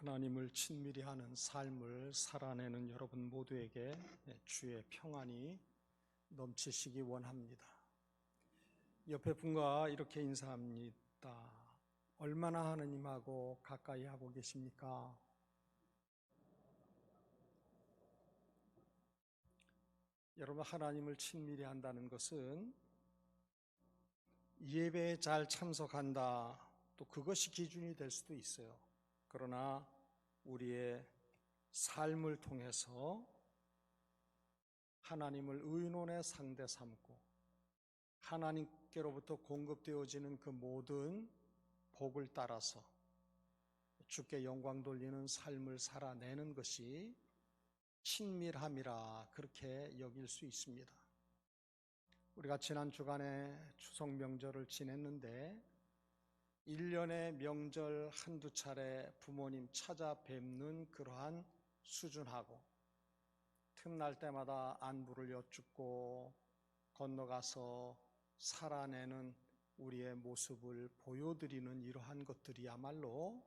하나님을 친밀히 하는 삶을 살아내는 여러분 모두에게 주의 평안이 넘치시기 원합니다. 옆에 분과 이렇게 인사합니다. 얼마나 하나님하고 가까이 하고 계십니까? 여러분, 하나님을 친밀히 한다는 것은 예배에 잘 참석한다, 또 그것이 기준이 될 수도 있어요. 그러나 우리의 삶을 통해서 하나님을 의논의 상대 삼고 하나님께로부터 공급되어지는 그 모든 복을 따라서 주께 영광 돌리는 삶을 살아내는 것이 친밀함이라 그렇게 여길 수 있습니다. 우리가 지난 주간에 추석 명절을 지냈는데 1년의 명절 한두 차례 부모님 찾아뵙는 그러한 수준하고 틈날 때마다 안부를 여쭙고 건너가서 살아내는 우리의 모습을 보여드리는 이러한 것들이야말로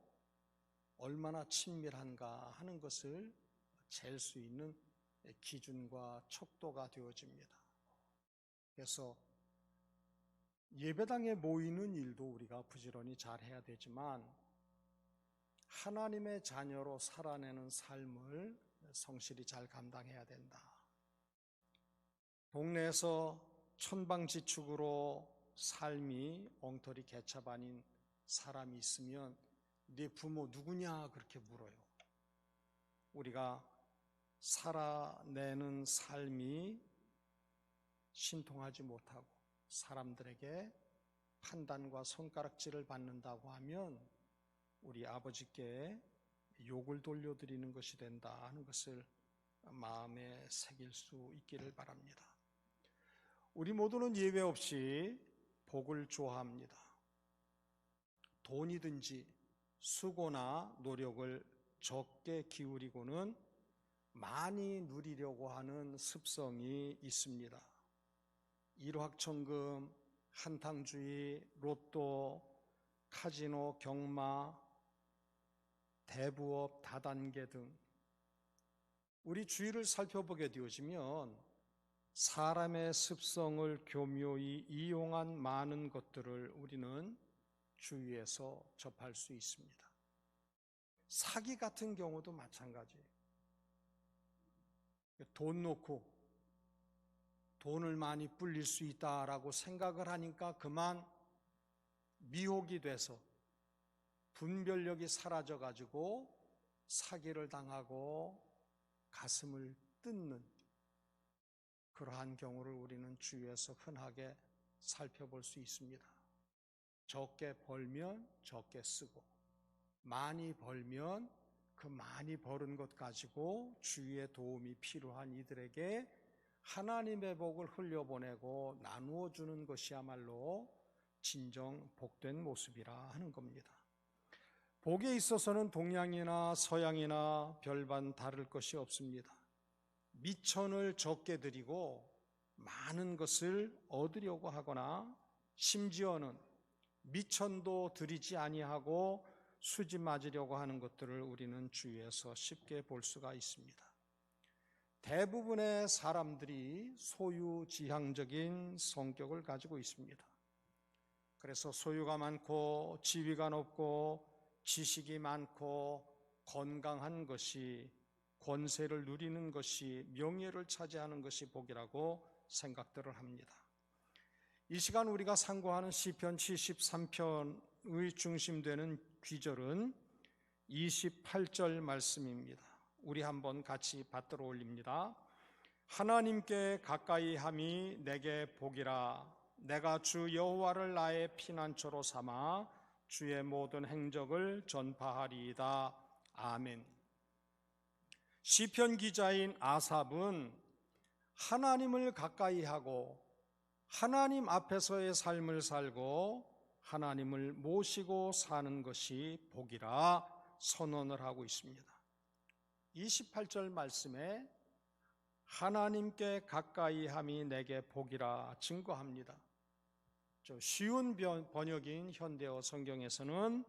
얼마나 친밀한가 하는 것을 잴 수 있는 기준과 척도가 되어집니다. 그래서 예배당에 모이는 일도 우리가 부지런히 잘 해야 되지만 하나님의 자녀로 살아내는 삶을 성실히 잘 감당해야 된다. 동네에서 천방지축으로 삶이 엉터리 개차반인 사람이 있으면 네 부모 누구냐 그렇게 물어요. 우리가 살아내는 삶이 신통하지 못하고 사람들에게 판단과 손가락질을 받는다고 하면 우리 아버지께 욕을 돌려드리는 것이 된다 하는 것을 마음에 새길 수 있기를 바랍니다. 우리 모두는 예외 없이 복을 좋아합니다. 돈이든지 수고나 노력을 적게 기울이고는 많이 누리려고 하는 습성이 있습니다. 일확천금, 한탕주의, 로또, 카지노, 경마, 대부업, 다단계 등 우리 주위를 살펴보게 되어지면 사람의 습성을 교묘히 이용한 많은 것들을 우리는 주위에서 접할 수 있습니다. 사기 같은 경우도 마찬가지예요. 돈 놓고 돈을 많이 불릴 수 있다라고 생각을 하니까 그만 미혹이 돼서 분별력이 사라져가지고 사기를 당하고 가슴을 뜯는 그러한 경우를 우리는 주위에서 흔하게 살펴볼 수 있습니다. 적게 벌면 적게 쓰고 많이 벌면 그 많이 벌은 것 가지고 주위의 도움이 필요한 이들에게 하나님의 복을 흘려보내고 나누어 주는 것이야말로 진정 복된 모습이라 하는 겁니다. 복에 있어서는 동양이나 서양이나 별반 다를 것이 없습니다. 미천을 적게 드리고 많은 것을 얻으려고 하거나 심지어는 미천도 드리지 아니하고 수지 맞으려고 하는 것들을 우리는 주위에서 쉽게 볼 수가 있습니다. 대부분의 사람들이 소유지향적인 성격을 가지고 있습니다. 그래서 소유가 많고 지위가 높고 지식이 많고 건강한 것이 권세를 누리는 것이 명예를 차지하는 것이 복이라고 생각들을 합니다. 이 시간 우리가 상고하는 시편 73편의 중심되는 귀절은 28절 말씀입니다. 우리 한번 같이 받들어 올립니다. 하나님께 가까이 함이 내게 복이라. 내가 주 여호와를 나의 피난처로 삼아 주의 모든 행적을 전파하리이다. 아멘. 시편 기자인 아삽은 하나님을 가까이 하고 하나님 앞에서의 삶을 살고 하나님을 모시고 사는 것이 복이라 선언을 하고 있습니다. 28절 말씀에 하나님께 가까이 함이 내게 복이라 증거합니다. 쉬운 번역인 현대어 성경에서는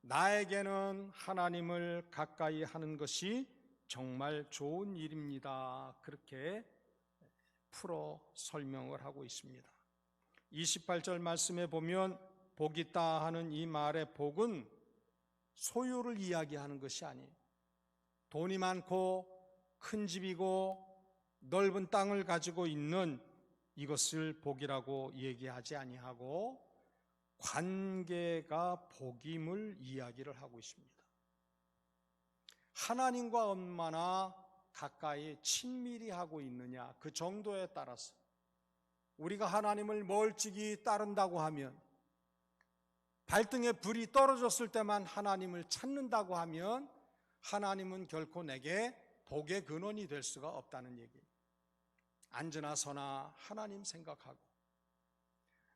나에게는 하나님을 가까이 하는 것이 정말 좋은 일입니다. 그렇게 풀어 설명을 하고 있습니다. 28절 말씀에 보면 복 있다 하는 이 말의 복은 소유를 이야기하는 것이 아니에요. 돈이 많고 큰 집이고 넓은 땅을 가지고 있는 이것을 복이라고 얘기하지 아니하고 관계가 복임을 이야기를 하고 있습니다. 하나님과 얼마나 가까이 친밀히 하고 있느냐, 그 정도에 따라서 우리가 하나님을 멀찍이 따른다고 하면, 발등에 불이 떨어졌을 때만 하나님을 찾는다고 하면 하나님은 결코 내게 복의 근원이 될 수가 없다는 얘기예요. 앉으나 서나 하나님 생각하고,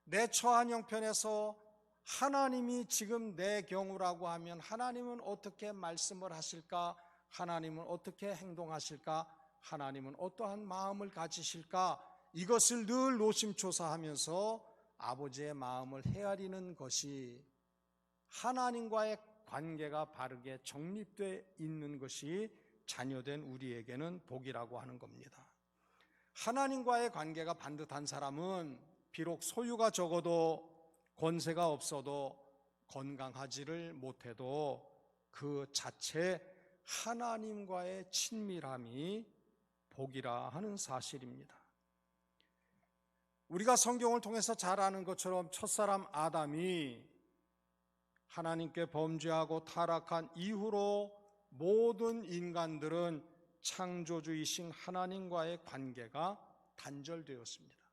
내 처한 형편에서 하나님이 지금 내 경우라고 하면 하나님은 어떻게 말씀을 하실까? 하나님은 어떻게 행동하실까? 하나님은 어떠한 마음을 가지실까? 이것을 늘 노심초사하면서 아버지의 마음을 헤아리는 것이, 하나님과의 관계가 바르게 정립되어 있는 것이 자녀된 우리에게는 복이라고 하는 겁니다. 하나님과의 관계가 반듯한 사람은 비록 소유가 적어도 권세가 없어도 건강하지를 못해도 그 자체 하나님과의 친밀함이 복이라 하는 사실입니다. 우리가 성경을 통해서 잘 아는 것처럼 첫사람 아담이 하나님께 범죄하고 타락한 이후로 모든 인간들은 창조주이신 하나님과의 관계가 단절되었습니다.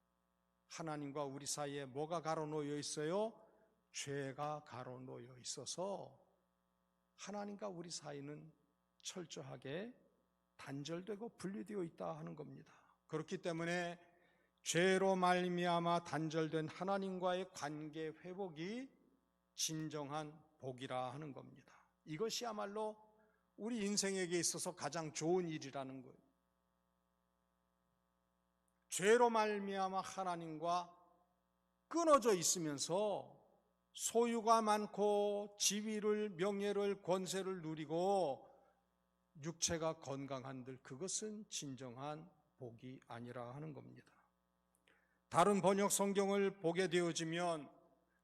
하나님과 우리 사이에 뭐가 가로놓여 있어요? 죄가 가로놓여 있어서 하나님과 우리 사이는 철저하게 단절되고 분리되어 있다 하는 겁니다. 그렇기 때문에 죄로 말미암아 단절된 하나님과의 관계 회복이 진정한 복이라 하는 겁니다. 이것이야말로 우리 인생에게 있어서 가장 좋은 일이라는 거예요. 죄로 말미암아 하나님과 끊어져 있으면서 소유가 많고 지위를, 명예를, 권세를 누리고 육체가 건강한들 그것은 진정한 복이 아니라 하는 겁니다. 다른 번역 성경을 보게 되어지면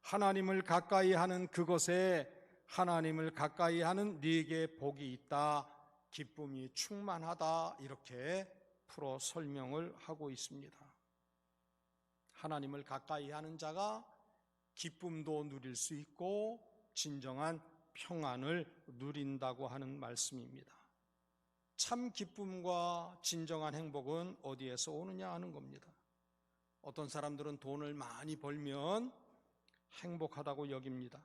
하나님을 가까이 하는 그것에 하나님을 가까이 하는 네게 복이 있다, 기쁨이 충만하다, 이렇게 풀어 설명을 하고 있습니다. 하나님을 가까이 하는 자가 기쁨도 누릴 수 있고 진정한 평안을 누린다고 하는 말씀입니다. 참 기쁨과 진정한 행복은 어디에서 오느냐 하는 겁니다. 어떤 사람들은 돈을 많이 벌면 행복하다고 여깁니다.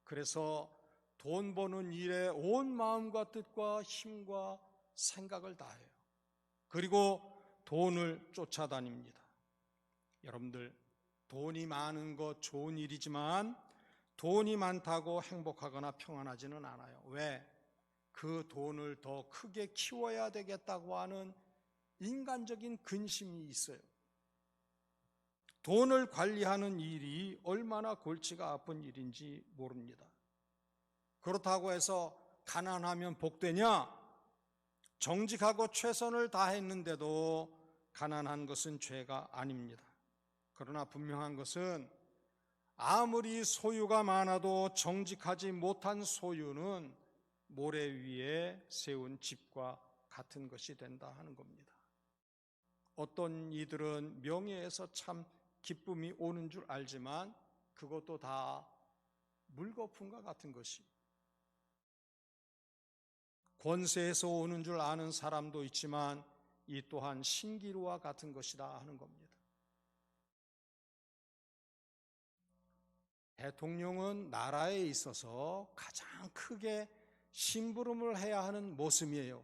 그래서 돈 버는 일에 온 마음과 뜻과 힘과 생각을 다해요. 그리고 돈을 쫓아다닙니다. 여러분들, 돈이 많은 것 좋은 일이지만 돈이 많다고 행복하거나 평안하지는 않아요. 왜? 그 돈을 더 크게 키워야 되겠다고 하는 인간적인 근심이 있어요. 돈을 관리하는 일이 얼마나 골치가 아픈 일인지 모릅니다. 그렇다고 해서 가난하면 복되냐? 정직하고 최선을 다했는데도 가난한 것은 죄가 아닙니다. 그러나 분명한 것은 아무리 소유가 많아도 정직하지 못한 소유는 모래 위에 세운 집과 같은 것이 된다 하는 겁니다. 어떤 이들은 명예에서 참 기쁨이 오는 줄 알지만 그것도 다 물거품과 같은 것이, 권세에서 오는 줄 아는 사람도 있지만 이 또한 신기루와 같은 것이다 하는 겁니다. 대통령은 나라에 있어서 가장 크게 심부름을 해야 하는 모습이에요.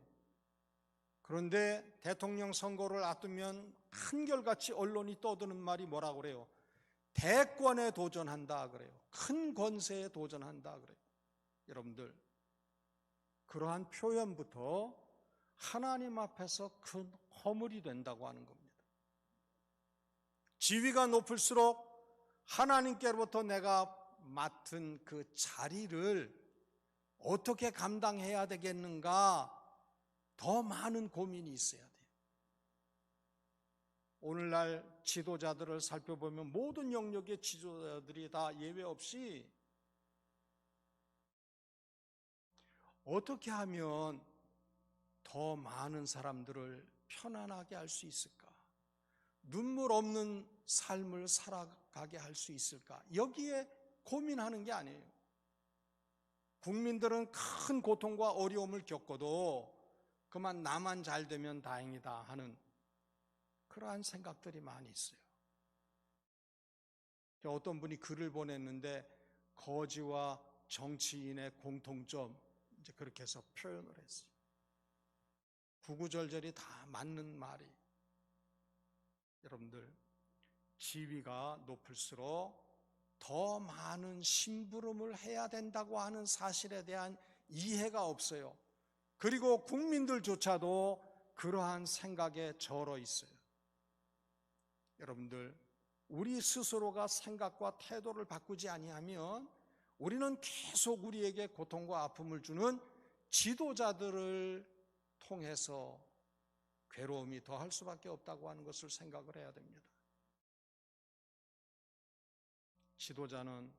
그런데 대통령 선거를 앞두면 한결같이 언론이 떠드는 말이 뭐라고 그래요? 대권에 도전한다 그래요. 큰 권세에 도전한다 그래요. 여러분들, 그러한 표현부터 하나님 앞에서 큰 허물이 된다고 하는 겁니다. 지위가 높을수록 하나님께로부터 내가 맡은 그 자리를 어떻게 감당해야 되겠는가 더 많은 고민이 있어야 돼요. 오늘날 지도자들을 살펴보면 모든 영역의 지도자들이 다 예외 없이 어떻게 하면 더 많은 사람들을 편안하게 할 수 있을까? 눈물 없는 삶을 살아가게 할 수 있을까? 여기에 고민하는 게 아니에요. 국민들은 큰 고통과 어려움을 겪어도 그만 나만 잘 되면 다행이다 하는 그러한 생각들이 많이 있어요. 어떤 분이 글을 보냈는데 거지와 정치인의 공통점 이제 그렇게 해서 표현을 했어요. 구구절절이 다 맞는 말이. 여러분들, 지위가 높을수록 더 많은 심부름을 해야 된다고 하는 사실에 대한 이해가 없어요. 그리고 국민들조차도 그러한 생각에 절어 있어요. 여러분들, 우리 스스로가 생각과 태도를 바꾸지 아니하면 우리는 계속 우리에게 고통과 아픔을 주는 지도자들을 통해서 괴로움이 더할 수밖에 없다고 하는 것을 생각을 해야 됩니다. 지도자는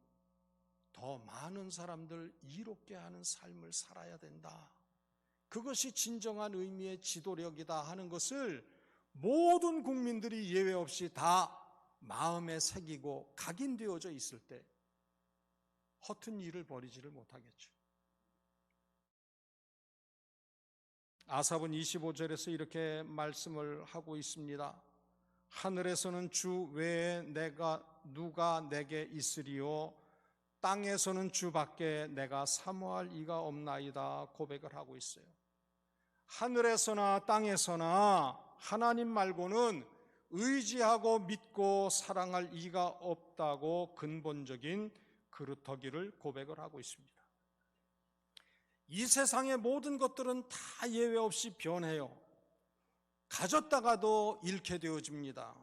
더 많은 사람들 이롭게 하는 삶을 살아야 된다. 그것이 진정한 의미의 지도력이다 하는 것을 모든 국민들이 예외 없이 다 마음에 새기고 각인되어져 있을 때 허튼 일을 벌이지를 못하겠죠. 아삽은 25절에서 이렇게 말씀을 하고 있습니다. 하늘에서는 주 외에 누가 내게 있으리요, 땅에서는 주밖에 내가 사모할 이가 없나이다 고백을 하고 있어요. 하늘에서나 땅에서나 하나님 말고는 의지하고 믿고 사랑할 이가 없다고 근본적인 그렇다기를 고백을 하고 있습니다. 이 세상의 모든 것들은 다 예외 없이 변해요. 가졌다가도 잃게 되어집니다.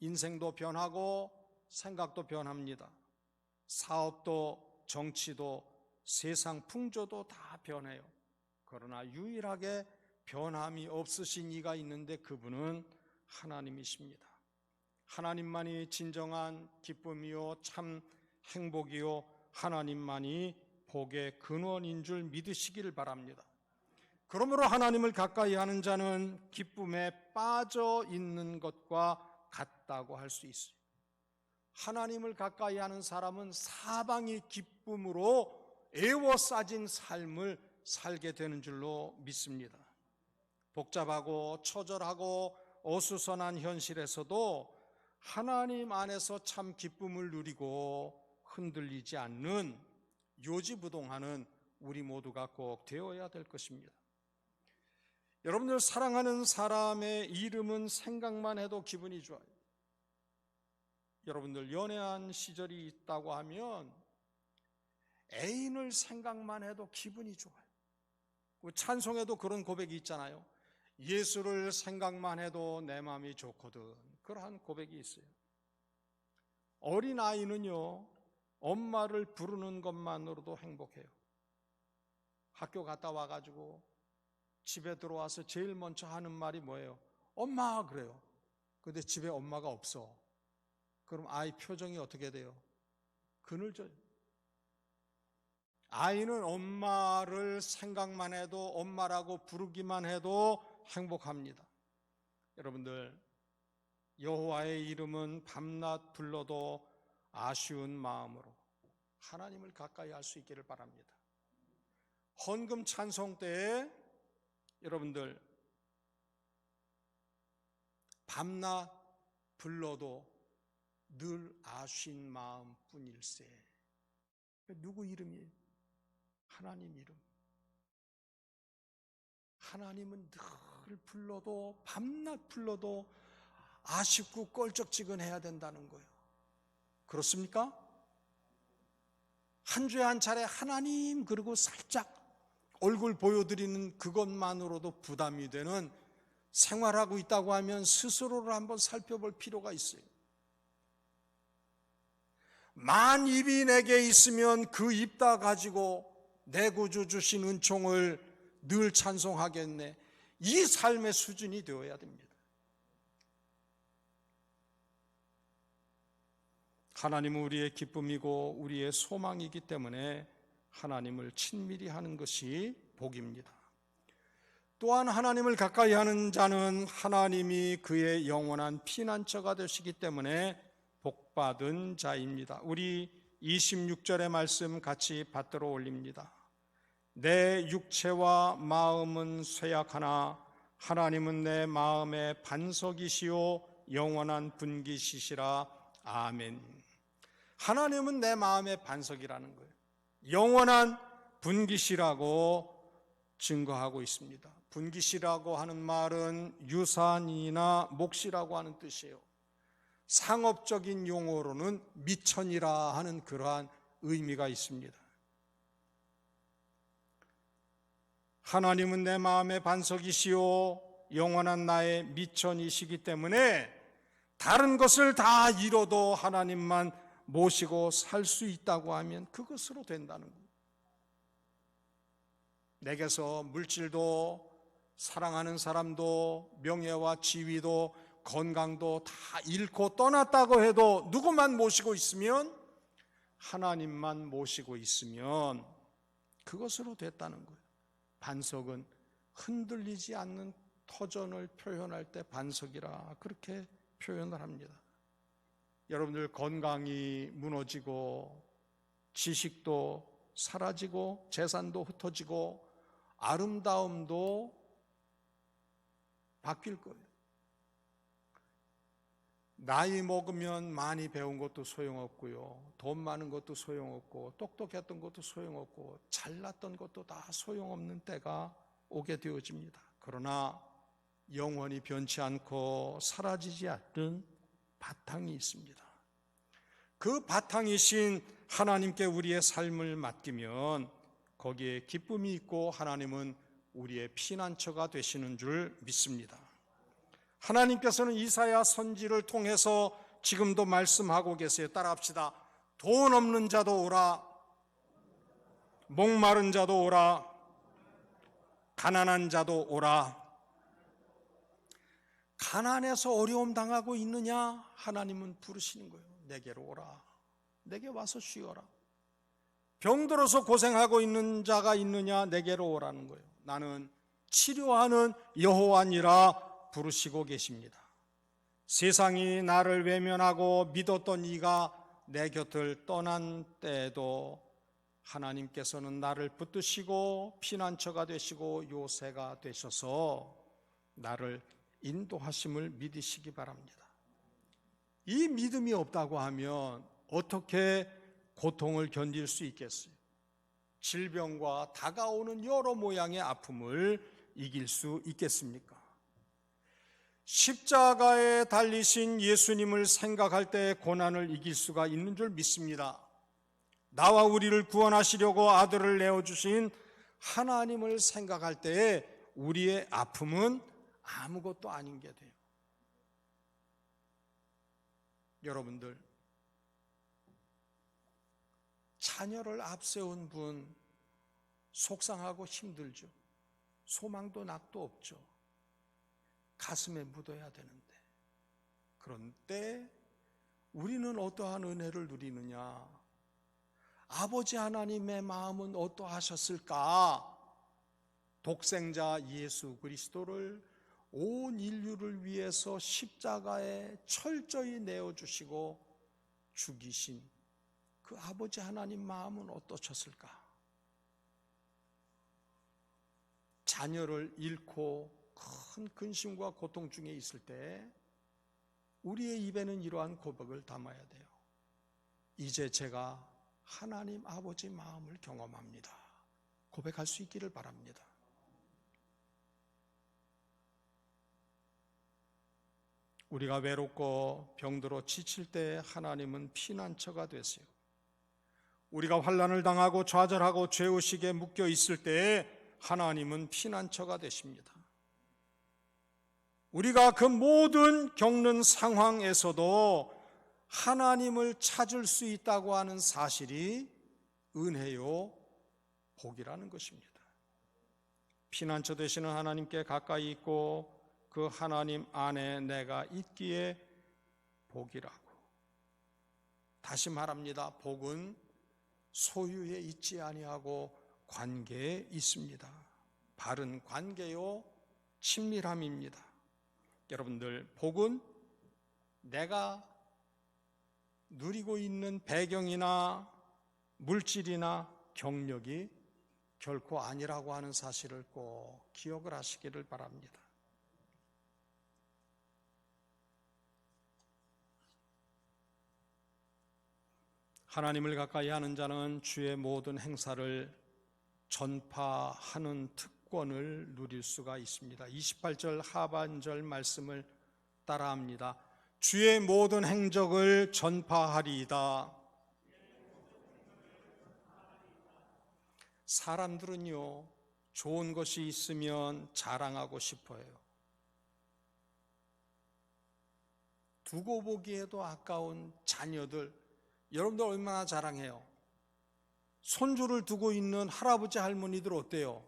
인생도 변하고 생각도 변합니다. 사업도 정치도 세상 풍조도 다 변해요. 그러나 유일하게 변함이 없으신 이가 있는데 그분은 하나님이십니다. 하나님만이 진정한 기쁨이요 참 행복이요 하나님만이 복의 근원인 줄 믿으시기를 바랍니다. 그러므로 하나님을 가까이 하는 자는 기쁨에 빠져 있는 것과 같다고 할 수 있어요. 하나님을 가까이 하는 사람은 사방이 기쁨으로 애워싸진 삶을 살게 되는 줄로 믿습니다. 복잡하고 처절하고 어수선한 현실에서도 하나님 안에서 참 기쁨을 누리고 흔들리지 않는 요지부동하는 우리 모두가 꼭 되어야 될 것입니다. 여러분들, 사랑하는 사람의 이름은 생각만 해도 기분이 좋아요. 여러분들, 연애한 시절이 있다고 하면 애인을 생각만 해도 기분이 좋아요. 찬송에도 그런 고백이 있잖아요. 예수를 생각만 해도 내 마음이 좋거든. 그러한 고백이 있어요. 어린아이는요, 엄마를 부르는 것만으로도 행복해요. 학교 갔다 와가지고 집에 들어와서 제일 먼저 하는 말이 뭐예요? 엄마, 그래요. 근데 집에 엄마가 없어. 그럼 아이 표정이 어떻게 돼요? 그늘져요. 아이는 엄마를 생각만 해도, 엄마라고 부르기만 해도 행복합니다. 여러분들, 여호와의 이름은 밤낮 불러도 아쉬운 마음으로 하나님을 가까이 할 수 있기를 바랍니다. 헌금 찬송 때에 여러분들, 밤낮 불러도 늘 아쉬운 마음뿐일세. 누구 이름이에요? 하나님 이름. 하나님은 늘 불러도, 밤낮 불러도 아쉽고 껄쩍지근해야 된다는 거예요. 그렇습니까? 한 주에 한 차례 하나님 그리고 살짝 얼굴 보여드리는 그것만으로도 부담이 되는 생활하고 있다고 하면 스스로를 한번 살펴볼 필요가 있어요. 만 입이 내게 있으면 그 입 다 가지고 내 구주 주신 은총을 늘 찬송하겠네. 이 삶의 수준이 되어야 됩니다. 하나님은 우리의 기쁨이고 우리의 소망이기 때문에 하나님을 친밀히 하는 것이 복입니다. 또한 하나님을 가까이 하는 자는 하나님이 그의 영원한 피난처가 되시기 때문에 복받은 자입니다. 우리 26절의 말씀 같이 받들어 올립니다. 내 육체와 마음은 쇠약하나 하나님은 내 마음의 반석이시요 영원한 분기시시라. 아멘. 하나님은 내 마음의 반석이라는 거예요. 영원한 분기시라고 증거하고 있습니다. 분기시라고 하는 말은 유산이나 몫이라고 하는 뜻이에요. 상업적인 용어로는 미천이라 하는 그러한 의미가 있습니다. 하나님은 내 마음의 반석이시요 영원한 나의 미천이시기 때문에 다른 것을 다 잃어도 하나님만 모시고 살 수 있다고 하면 그것으로 된다는 거예요. 내게서 물질도 사랑하는 사람도 명예와 지위도 건강도 다 잃고 떠났다고 해도 누구만 모시고 있으면, 하나님만 모시고 있으면 그것으로 됐다는 거예요. 반석은 흔들리지 않는 터전을 표현할 때 반석이라 그렇게 표현을 합니다. 여러분들 건강이 무너지고 지식도 사라지고 재산도 흩어지고 아름다움도 바뀔 거예요. 나이 먹으면 많이 배운 것도 소용없고요, 돈 많은 것도 소용없고 똑똑했던 것도 소용없고 잘났던 것도 다 소용없는 때가 오게 되어집니다. 그러나 영원히 변치 않고 사라지지 않는 바탕이 있습니다. 그 바탕이신 하나님께 우리의 삶을 맡기면 거기에 기쁨이 있고 하나님은 우리의 피난처가 되시는 줄 믿습니다. 하나님께서는 이사야 선지를 통해서 지금도 말씀하고 계세요. 따라합시다. 돈 없는 자도 오라, 목마른 자도 오라, 가난한 자도 오라. 가난해서 어려움 당하고 있느냐? 하나님은 부르시는 거예요. 내게로 오라. 내게 와서 쉬어라. 병들어서 고생하고 있는 자가 있느냐? 내게로 오라는 거예요. 나는 치료하는 여호와니라 부르시고 계십니다. 세상이 나를 외면하고 믿었던 이가 내 곁을 떠난 때에도 하나님께서는 나를 붙드시고 피난처가 되시고 요새가 되셔서 나를 인도하심을 믿으시기 바랍니다. 이 믿음이 없다고 하면 어떻게 고통을 견딜 수 있겠어요? 질병과 다가오는 여러 모양의 아픔을 이길 수 있겠습니까? 십자가에 달리신 예수님을 생각할 때 고난을 이길 수가 있는 줄 믿습니다. 나와 우리를 구원하시려고 아들을 내어주신 하나님을 생각할 때에 우리의 아픔은 아무것도 아닌 게 돼요. 여러분들, 자녀를 앞세운 분 속상하고 힘들죠. 소망도 낙도 없죠. 가슴에 묻어야 되는데, 그런데 우리는 어떠한 은혜를 누리느냐? 아버지 하나님의 마음은 어떠하셨을까? 독생자 예수 그리스도를 온 인류를 위해서 십자가에 철저히 내어주시고 죽이신 그 아버지 하나님 마음은 어떠셨을까? 자녀를 잃고 큰 근심과 고통 중에 있을 때 우리의 입에는 이러한 고백을 담아야 돼요. 이제 제가 하나님 아버지 마음을 경험합니다. 고백할 수 있기를 바랍니다. 우리가 외롭고 병들어 지칠 때 하나님은 피난처가 되세요. 우리가 환난을 당하고 좌절하고 죄의식에 묶여 있을 때에 하나님은 피난처가 되십니다. 우리가 그 모든 겪는 상황에서도 하나님을 찾을 수 있다고 하는 사실이 은혜요, 복이라는 것입니다. 피난처 되시는 하나님께 가까이 있고 그 하나님 안에 내가 있기에 복이라고. 다시 말합니다. 복은 소유에 있지 아니하고 관계에 있습니다. 바른 관계요 친밀함입니다. 여러분들, 복은 내가 누리고 있는 배경이나 물질이나 경력이 결코 아니라고 하는 사실을 꼭 기억을 하시기를 바랍니다. 하나님을 가까이 하는 자는 주의 모든 행사를 전파하는 특권을 누릴 수가 있습니다. 28절 하반절 말씀을 따라합니다. 주의 모든 행적을 전파하리이다. 사람들은요, 좋은 것이 있으면 자랑하고 싶어요. 두고 보기에도 아까운 자녀들, 여러분들 얼마나 자랑해요? 손주를 두고 있는 할아버지 할머니들 어때요?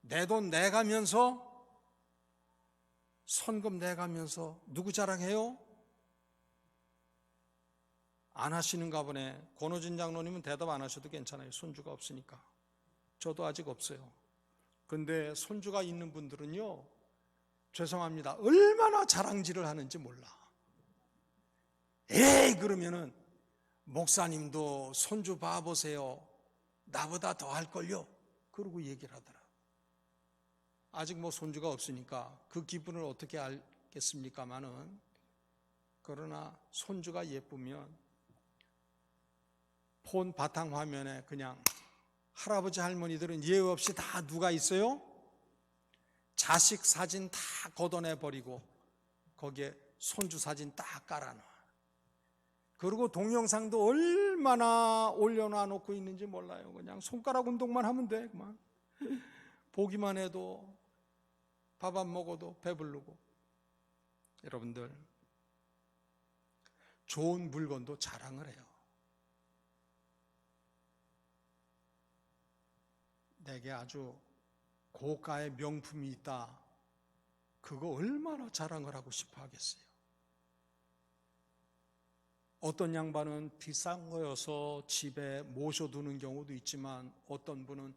내 돈 내가면서, 선금 내가면서 누구 자랑해요? 안 하시는가 보네. 권호진 장로님은 대답 안 하셔도 괜찮아요. 손주가 없으니까. 저도 아직 없어요. 근데 손주가 있는 분들은요, 죄송합니다, 얼마나 자랑질을 하는지 몰라. 에이 그러면은 목사님도 손주 봐보세요, 나보다 더 할걸요, 그러고 얘기를 하더라. 아직 뭐 손주가 없으니까 그 기분을 어떻게 알겠습니까마는, 그러나 손주가 예쁘면 폰 바탕화면에 그냥 할아버지 할머니들은 예외 없이 다 누가 있어요? 자식 사진 다 걷어내버리고 거기에 손주 사진 딱 깔아놔. 그리고 동영상도 얼마나 올려놔 놓고 있는지 몰라요. 그냥 손가락 운동만 하면 돼. 그만. 보기만 해도 밥 안 먹어도 배부르고. 여러분들, 좋은 물건도 자랑을 해요. 내게 아주 고가의 명품이 있다, 그거 얼마나 자랑을 하고 싶어 하겠어요. 어떤 양반은 비싼 거여서 집에 모셔두는 경우도 있지만, 어떤 분은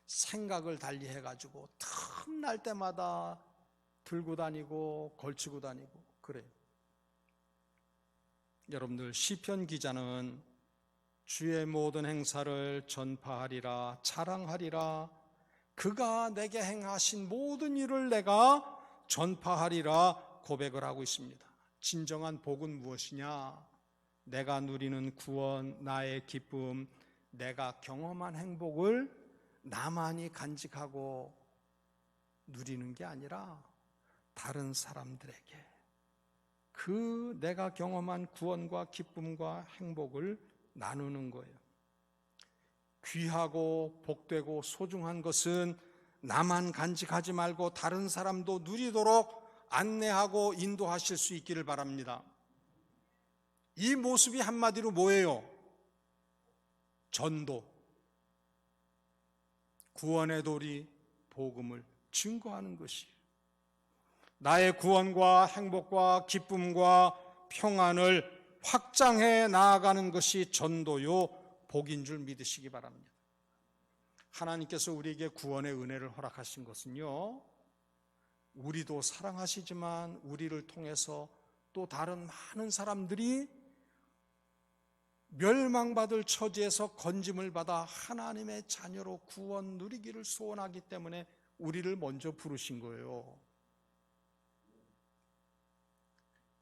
생각을 달리 해가지고 틈날 때마다 들고 다니고 걸치고 다니고 그래요. 여러분들, 시편 기자는 주의 모든 행사를 전파하리라, 자랑하리라, 그가 내게 행하신 모든 일을 내가 전파하리라 고백을 하고 있습니다. 진정한 복은 무엇이냐? 내가 누리는 구원, 나의 기쁨, 내가 경험한 행복을 나만이 간직하고 누리는 게 아니라 다른 사람들에게 그 내가 경험한 구원과 기쁨과 행복을 나누는 거예요. 귀하고 복되고 소중한 것은 나만 간직하지 말고 다른 사람도 누리도록 안내하고 인도하실 수 있기를 바랍니다. 이 모습이 한마디로 뭐예요? 전도. 구원의 도리, 복음을 증거하는 것이에요. 나의 구원과 행복과 기쁨과 평안을 확장해 나아가는 것이 전도요 복인 줄 믿으시기 바랍니다. 하나님께서 우리에게 구원의 은혜를 허락하신 것은요, 우리도 사랑하시지만 우리를 통해서 또 다른 많은 사람들이 멸망받을 처지에서 건짐을 받아 하나님의 자녀로 구원 누리기를 소원하기 때문에 우리를 먼저 부르신 거예요.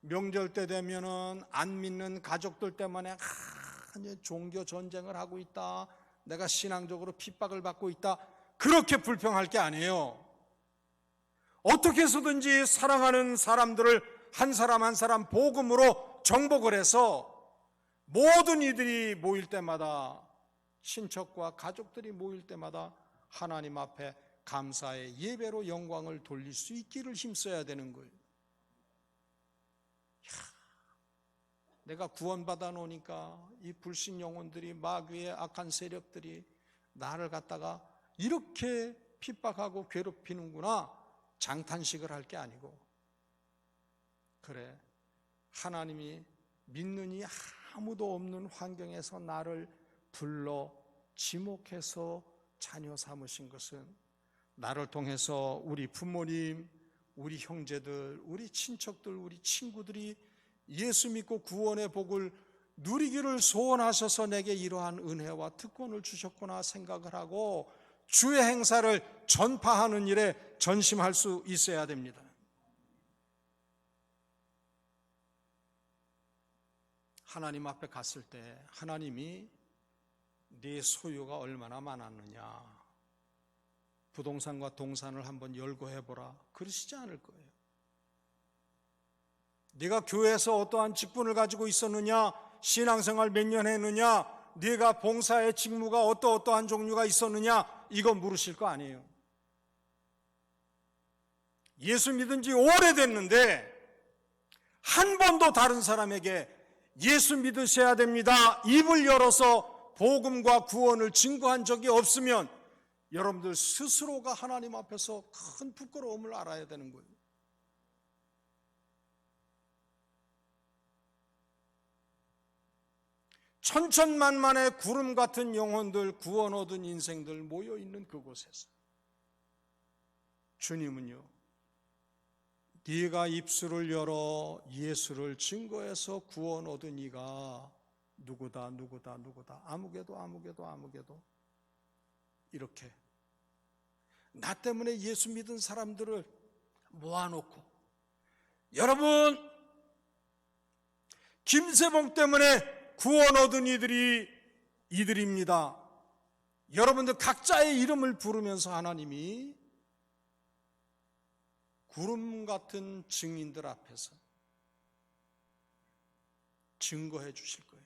명절 때 되면은 안 믿는 가족들 때문에 종교 전쟁을 하고 있다, 내가 신앙적으로 핍박을 받고 있다, 그렇게 불평할 게 아니에요. 어떻게 해서든지 사랑하는 사람들을 한 사람 한 사람 복음으로 정복을 해서 모든 이들이 모일 때마다, 친척과 가족들이 모일 때마다 하나님 앞에 감사의 예배로 영광을 돌릴 수 있기를 힘써야 되는 거예요. 내가 구원받아 놓으니까 이 불신 영혼들이, 마귀의 악한 세력들이 나를 갖다가 이렇게 핍박하고 괴롭히는구나 장탄식을 할 게 아니고, 그래, 하나님이 믿는 이 아무도 없는 환경에서 나를 불러 지목해서 자녀 삼으신 것은 나를 통해서 우리 부모님, 우리 형제들, 우리 친척들, 우리 친구들이 예수 믿고 구원의 복을 누리기를 소원하셔서 내게 이러한 은혜와 특권을 주셨구나 생각을 하고 주의 행사를 전파하는 일에 전심할 수 있어야 됩니다. 하나님 앞에 갔을 때 하나님이 네 소유가 얼마나 많았느냐, 부동산과 동산을 한번 열거해보라 그러시지 않을 거예요. 네가 교회에서 어떠한 직분을 가지고 있었느냐, 신앙생활 몇 년 했느냐, 네가 봉사의 직무가 어떠한 종류가 있었느냐, 이거 물으실 거 아니에요. 예수 믿은 지 오래됐는데 한 번도 다른 사람에게 예수 믿으셔야 됩니다, 입을 열어서 복음과 구원을 증거한 적이 없으면 여러분들 스스로가 하나님 앞에서 큰 부끄러움을 알아야 되는 거예요. 천천만만의 구름 같은 영혼들, 구원 얻은 인생들 모여있는 그곳에서 주님은요, 네가 입술을 열어 예수를 증거해서 구원 얻은 이가 누구다 아무개도 이렇게 나 때문에 예수 믿은 사람들을 모아놓고, 여러분 김세봉 때문에 구원 얻은 이들입니다. 여러분들 각자의 이름을 부르면서 하나님이 구름 같은 증인들 앞에서 증거해 주실 거예요.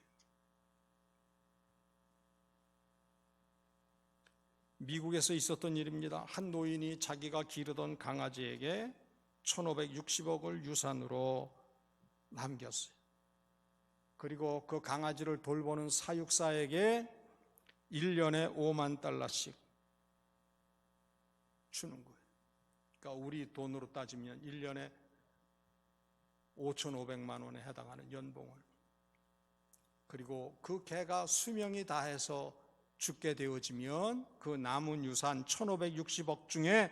미국에서 있었던 일입니다. 한 노인이 자기가 기르던 강아지에게 1560억을 유산으로 남겼어요. 그리고 그 강아지를 돌보는 사육사에게 1년에 5만 달러씩 주는 거예요. 그러니까 우리 돈으로 따지면 1년에 5,500만 원에 해당하는 연봉을. 그리고 그 개가 수명이 다해서 죽게 되어지면 그 남은 유산 1,560억 중에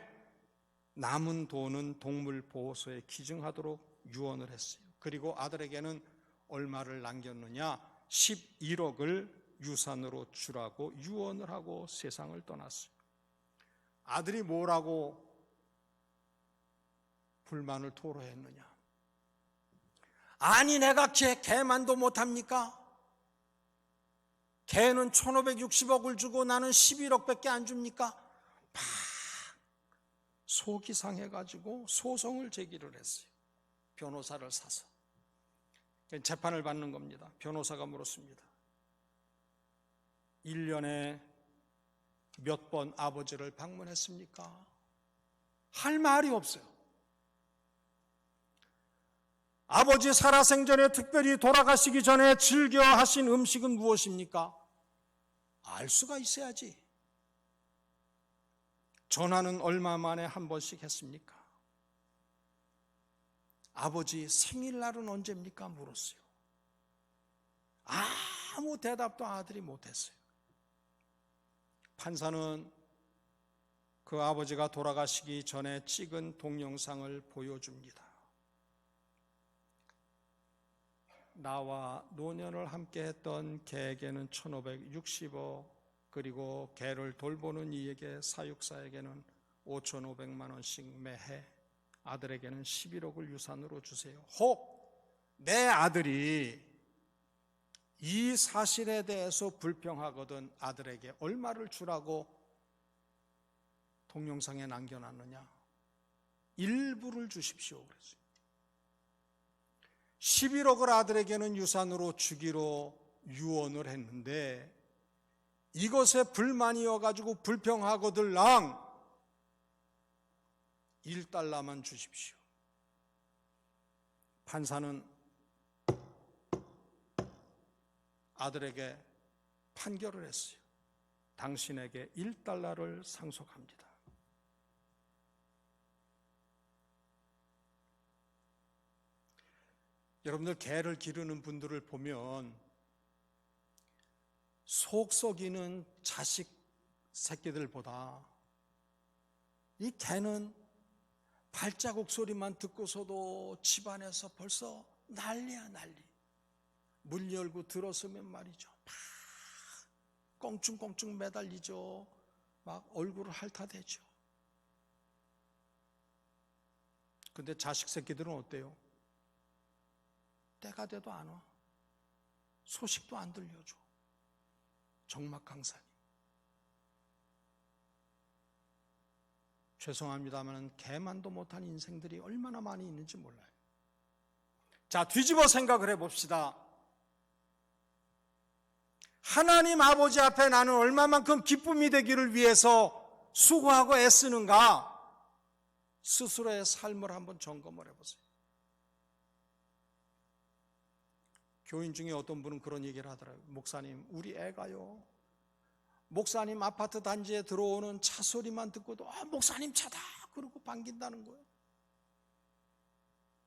남은 돈은 동물보호소에 기증하도록 유언을 했어요. 그리고 아들에게는 얼마를 남겼느냐, 11억을 유산으로 주라고 유언을 하고 세상을 떠났어요. 아들이 뭐라고 불만을 토로했느냐, 아니 내가 개만도 못합니까? 개는 1,560억을 주고 나는 11억밖에 안 줍니까? 막 속이 상해가지고 소송을 제기를 했어요. 변호사를 사서 재판을 받는 겁니다. 변호사가 물었습니다. 1년에 몇 번 아버지를 방문했습니까? 할 말이 없어요. 아버지 살아생전에, 특별히 돌아가시기 전에 즐겨 하신 음식은 무엇입니까? 알 수가 있어야지. 전화는 얼마 만에 한 번씩 했습니까? 아버지 생일날은 언제입니까? 물었어요. 아무 대답도 아들이 못했어요. 판사는 그 아버지가 돌아가시기 전에 찍은 동영상을 보여줍니다. 나와 노년을 함께 했던 개에게는 1,560억, 그리고 개를 돌보는 이에게, 사육사에게는 5,500만 원씩 매해, 아들에게는 11억을 유산으로 주세요. 혹 내 아들이 이 사실에 대해서 불평하거든 아들에게 얼마를 주라고 동영상에 남겨놨느냐? 일부를 주십시오 그랬어요. 11억을 아들에게는 유산으로 주기로 유언을 했는데 이것에 불만이어가지고 불평하거들랑 1달러만 주십시오. 판사는 아들에게 판결을 했어요. 당신에게 $1를 상속합니다. 여러분들 개를 기르는 분들을 보면 속 썩이는 자식 새끼들보다 이 개는 발자국 소리만 듣고서도 집안에서 벌써 난리야 난리. 문 열고 들어서면 말이죠, 막 껑충껑충 매달리죠. 막 얼굴을 핥아대죠. 근데 자식 새끼들은 어때요? 때가 돼도 안 와. 소식도 안 들려줘. 적막강산이. 죄송합니다만 개만도 못한 인생들이 얼마나 많이 있는지 몰라요. 자, 뒤집어 생각을 해봅시다. 하나님 아버지 앞에 나는 얼마만큼 기쁨이 되기를 위해서 수고하고 애쓰는가? 스스로의 삶을 한번 점검을 해보세요. 교인 중에 어떤 분은 그런 얘기를 하더라고요. 목사님, 우리 애가요, 목사님 아파트 단지에 들어오는 차 소리만 듣고도 목사님 차다 그러고 반긴다는 거예요.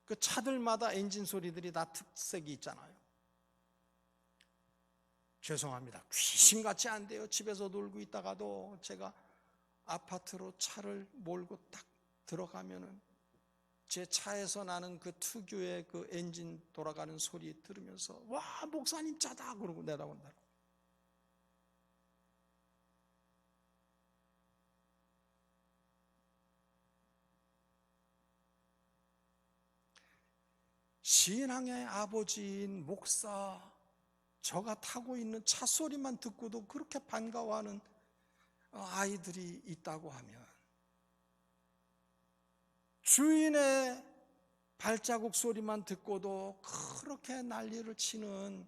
그 차들마다 엔진 소리들이 다 특색이 있잖아요. 죄송합니다, 귀신같이 안 돼요. 집에서 놀고 있다가도 제가 아파트로 차를 몰고 딱 들어가면은 제 차에서 나는 그 특유의 그 엔진 돌아가는 소리 들으면서 와, 목사님 차다 그러고 내다본다. 신앙의 아버지인 목사, 저가 타고 있는 차 소리만 듣고도 그렇게 반가워하는 아이들이 있다고 하면, 주인의 발자국 소리만 듣고도 그렇게 난리를 치는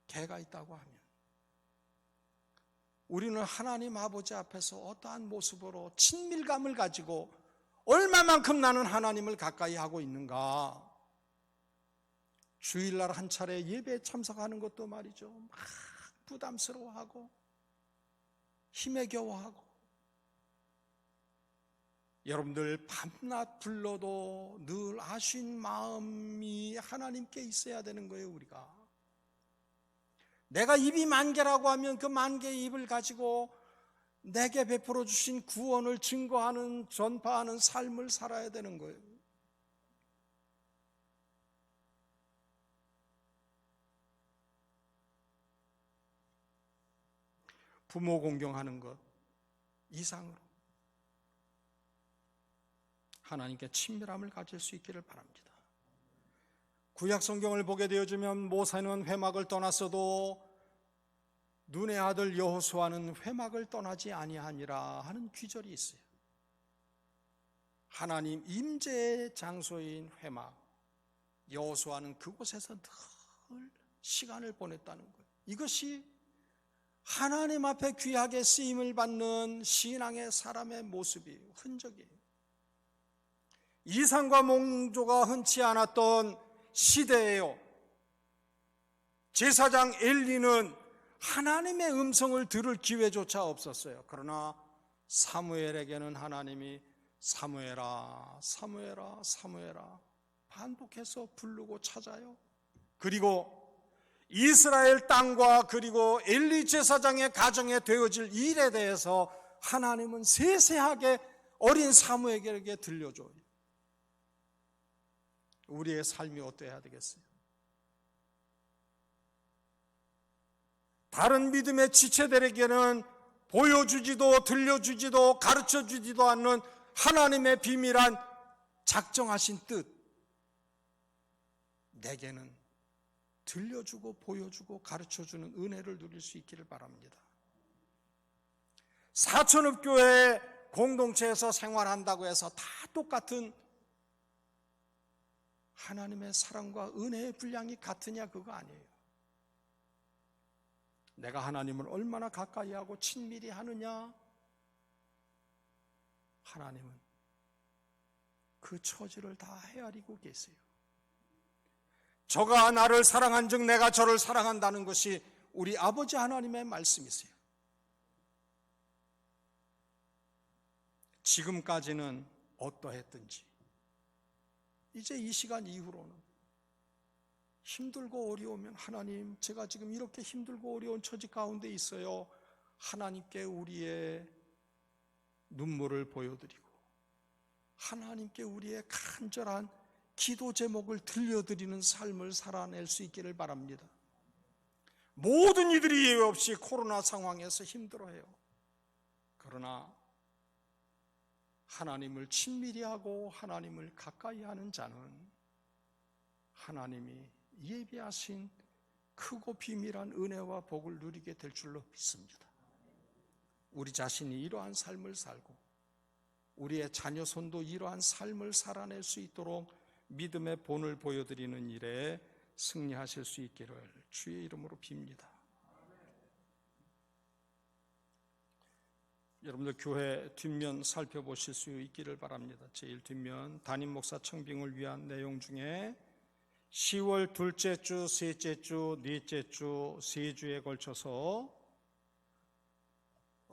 개가 있다고 하면, 우리는 하나님 아버지 앞에서 어떠한 모습으로 친밀감을 가지고 얼마만큼 나는 하나님을 가까이 하고 있는가? 주일날 한 차례 예배에 참석하는 것도 말이죠, 막 부담스러워하고 힘에 겨워하고. 여러분들 밤낮 불러도 늘 아쉬운 마음이 하나님께 있어야 되는 거예요. 우리가 내가 입이 만개라고 하면 그 만개의 입을 가지고 내게 베풀어 주신 구원을 증거하는, 전파하는 삶을 살아야 되는 거예요. 부모 공경하는 것 이상으로 하나님께 친밀함을 가질 수 있기를 바랍니다. 구약 성경을 보게 되어지면 모세는 회막을 떠났어도 눈의 아들 여호수아는 회막을 떠나지 아니하니라 하는 귀절이 있어요. 하나님 임재의 장소인 회막, 여호수아는 그곳에서 늘 시간을 보냈다는 거예요. 이것이 하나님 앞에 귀하게 쓰임을 받는 신앙의 사람의 모습이에요. 흔적이에요. 이상과 몽조가 흔치 않았던 시대예요. 제사장 엘리는 하나님의 음성을 들을 기회조차 없었어요. 그러나 사무엘에게는 하나님이 사무엘아, 사무엘아, 사무엘아 반복해서 부르고 찾아요. 그리고 이스라엘 땅과 그리고 엘리 제사장의 가정에 되어질 일에 대해서 하나님은 세세하게 어린 사무엘에게 들려줘요. 우리의 삶이 어떠해야 되겠어요? 다른 믿음의 지체들에게는 보여주지도 들려주지도 가르쳐주지도 않는 하나님의 비밀한 작정하신 뜻, 내게는 들려주고 보여주고 가르쳐주는 은혜를 누릴 수 있기를 바랍니다. 사천읍교회 공동체에서 생활한다고 해서 다 똑같은 하나님의 사랑과 은혜의 분량이 같으냐, 그거 아니에요. 내가 하나님을 얼마나 가까이 하고 친밀히 하느냐, 하나님은 그 처지를 다 헤아리고 계세요. 저가 나를 사랑한 즉 내가 저를 사랑한다는 것이 우리 아버지 하나님의 말씀이세요. 지금까지는 어떠했든지 이제 이 시간 이후로는 힘들고 어려우면 하나님, 제가 지금 이렇게 힘들고 어려운 처지 가운데 있어요. 하나님께 우리의 눈물을 보여드리고 하나님께 우리의 간절한 기도 제목을 들려드리는 삶을 살아낼 수 있기를 바랍니다. 모든 이들이 예외 없이 코로나 상황에서 힘들어해요. 그러나 하나님을 친밀히 하고 하나님을 가까이 하는 자는 하나님이 예비하신 크고 비밀한 은혜와 복을 누리게 될 줄로 믿습니다. 우리 자신이 이러한 삶을 살고 우리의 자녀손도 이러한 삶을 살아낼 수 있도록 믿음의 본을 보여드리는 일에 승리하실 수 있기를 주의 이름으로 빕니다. 여러분들 교회 뒷면 살펴보실 수 있기를 바랍니다. 제일 뒷면 담임 목사 청빙을 위한 내용 중에 10월 둘째 주, 셋째 주, 넷째 주, 세 주에 걸쳐서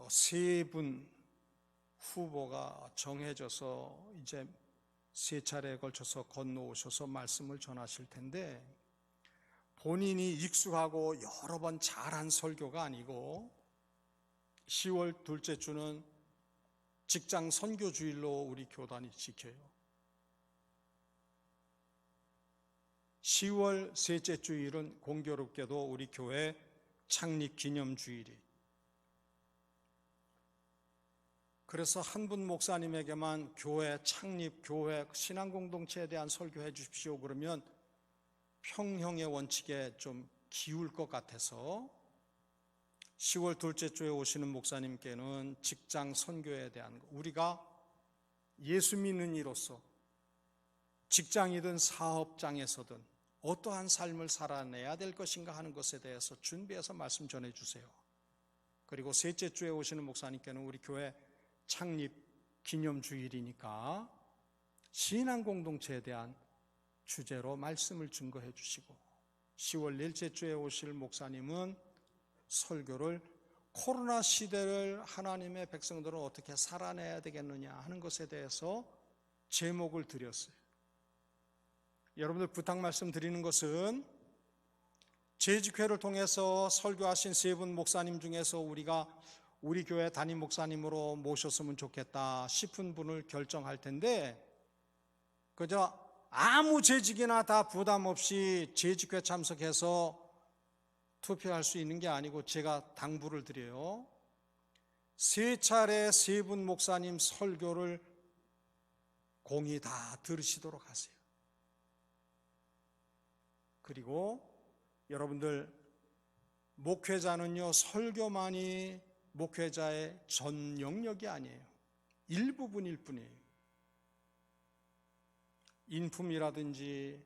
세 분 후보가 정해져서 이제 세 차례에 걸쳐서 건너오셔서 말씀을 전하실 텐데, 본인이 익숙하고 여러 번 잘한 설교가 아니고 10월 둘째 주는 직장 선교 주일로 우리 교단이 지켜요. 10월 셋째 주일은 공교롭게도 우리 교회 창립 기념 주일이. 그래서 한 분 목사님에게만 교회 창립, 교회 신앙 공동체에 대한 설교해 주십시오 그러면 평형의 원칙에 좀 기울 것 같아서 10월 둘째 주에 오시는 목사님께는 직장 선교에 대한 것, 우리가 예수 믿는 이로서 직장이든 사업장에서든 어떠한 삶을 살아내야 될 것인가 하는 것에 대해서 준비해서 말씀 전해주세요. 그리고 셋째 주에 오시는 목사님께는 우리 교회 창립 기념주일이니까 신앙 공동체에 대한 주제로 말씀을 증거해 주시고, 10월 넷째 주에 오실 목사님은 설교를 코로나 시대를 하나님의 백성들은 어떻게 살아내야 되겠느냐 하는 것에 대해서 제목을 드렸어요. 여러분들 부탁 말씀 드리는 것은 재직회를 통해서 설교하신 세 분 목사님 중에서 우리가 우리 교회 담임 목사님으로 모셨으면 좋겠다 싶은 분을 결정할 텐데, 그저 아무 재직이나 다 부담 없이 재직회 참석해서 투표할 수 있는 게 아니고 제가 당부를 드려요. 세 차례 세 분 목사님 설교를 공히 다 들으시도록 하세요. 그리고 여러분들, 목회자는요, 설교만이 목회자의 전 영역이 아니에요. 일부분일 뿐이에요. 인품이라든지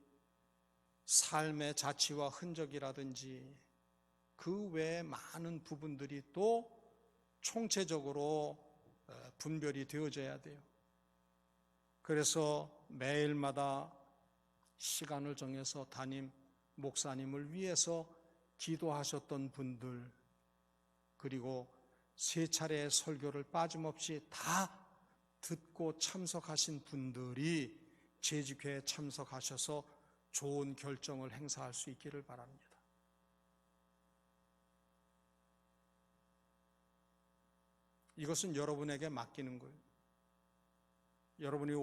삶의 자취와 흔적이라든지 그 외에 많은 부분들이 또 총체적으로 분별이 되어져야 돼요. 그래서 매일마다 시간을 정해서 담임 목사님을 위해서 기도하셨던 분들, 그리고 세 차례의 설교를 빠짐없이 다 듣고 참석하신 분들이 재직회에 참석하셔서 좋은 결정을 행사할 수 있기를 바랍니다. 이것은 여러분에게 맡기는 거예요. 여러분이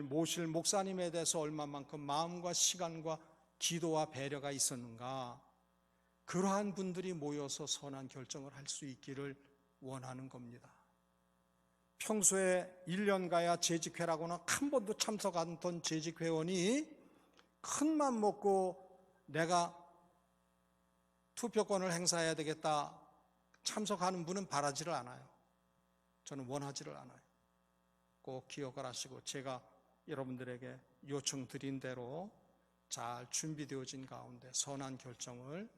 모실 목사님에 대해서 얼마만큼 마음과 시간과 기도와 배려가 있었는가, 그러한 분들이 모여서 선한 결정을 할 수 있기를 원하는 겁니다. 평소에 1년 가야 재직회라고는 한 번도 참석 안 했던 재직회원이 큰맘 먹고 내가 투표권을 행사해야 되겠다 참석하는 분은 바라지를 않아요. 저는 원하지를 않아요. 꼭 기억을 하시고 제가 여러분들에게 요청드린 대로 잘 준비되어진 가운데 선한 결정을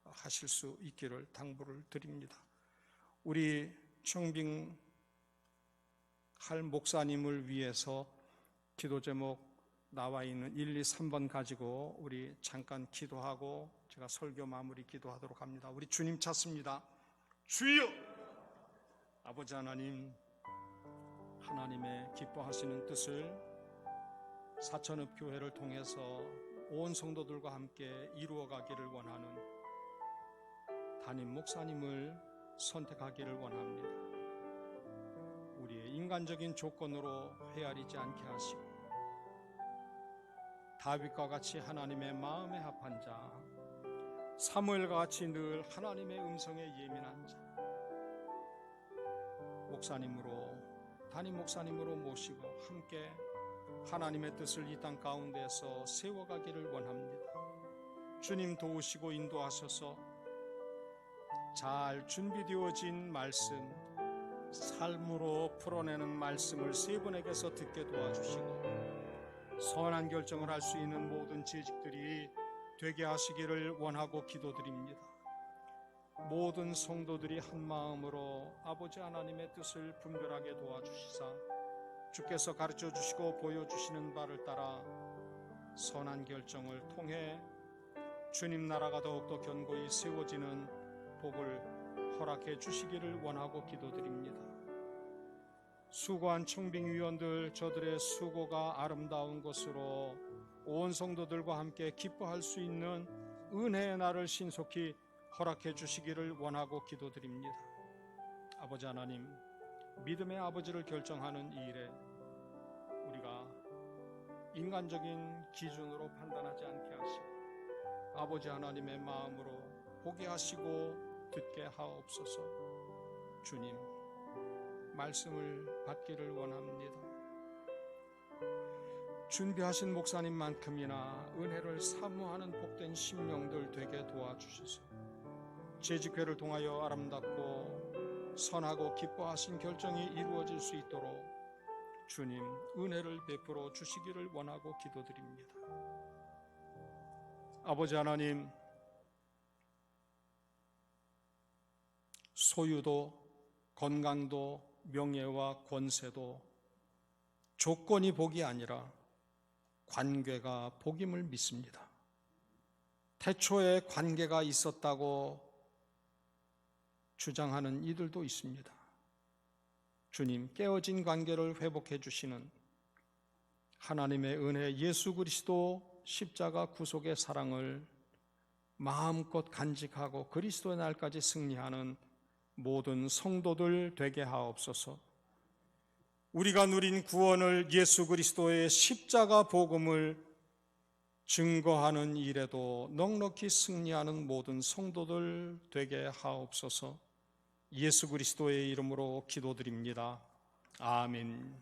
하실 수 있기를 당부를 드립니다. 우리 청빙할 목사님을 위해서 기도 제목 나와 있는 1, 2, 3번 가지고 우리 잠깐 기도하고 제가 설교 마무리 기도하도록 합니다. 우리 주님 찾습니다. 주여! 아버지 하나님, 하나님의 기뻐하시는 뜻을 사천읍 교회를 통해서 온 성도들과 함께 이루어가기를 원하는 담임 목사님을 선택하기를 원합니다. 우리의 인간적인 조건으로 헤아리지 않게 하시고 다윗과 같이 하나님의 마음에 합한 자, 사무엘과 같이 늘 하나님의 음성에 예민한 자, 목사님으로, 담임 목사님으로 모시고 함께 하나님의 뜻을 이 땅 가운데서 세워가기를 원합니다. 주님 도우시고 인도하셔서 잘 준비되어진 말씀, 삶으로 풀어내는 말씀을 세 분에게서 듣게 도와주시고 선한 결정을 할 수 있는 모든 재직들이 되게 하시기를 원하고 기도드립니다. 모든 성도들이 한 마음으로 아버지 하나님의 뜻을 분별하게 도와주시사 주께서 가르쳐 주시고 보여주시는 바를 따라 선한 결정을 통해 주님 나라가 더욱더 견고히 세워지는 복을 허락해 주시기를 원하고 기도드립니다. 수고한 청빙위원들, 저들의 수고가 아름다운 것으로 온 성도들과 함께 기뻐할 수 있는 은혜의 날을 신속히 허락해 주시기를 원하고 기도드립니다. 아버지 하나님, 믿음의 아버지를 결정하는 이 일에 우리가 인간적인 기준으로 판단하지 않게 하시고 아버지 하나님의 마음으로 보게 하시고 듣게 하옵소서. 주님, 말씀을 받기를 원합니다. 준비하신 목사님만큼이나 은혜를 사모하는 복된 심령들 되게 도와주셔서 재직회를 통하여 아름답고 선하고 기뻐하신 결정이 이루어질 수 있도록 주님 은혜를 베풀어 주시기를 원하고 기도드립니다. 아버지 하나님, 소유도 건강도 명예와 권세도 조건이 복이 아니라 관계가 복임을 믿습니다. 태초에 관계가 있었다고 주장하는 이들도 있습니다. 주님, 깨어진 관계를 회복해 주시는 하나님의 은혜, 예수 그리스도 십자가 구속의 사랑을 마음껏 간직하고 그리스도의 날까지 승리하는 모든 성도들 되게 하옵소서. 우리가 누린 구원을, 예수 그리스도의 십자가 복음을 증거하는 일에도 넉넉히 승리하는 모든 성도들 되게 하옵소서. 예수 그리스도의 이름으로 기도드립니다. 아멘.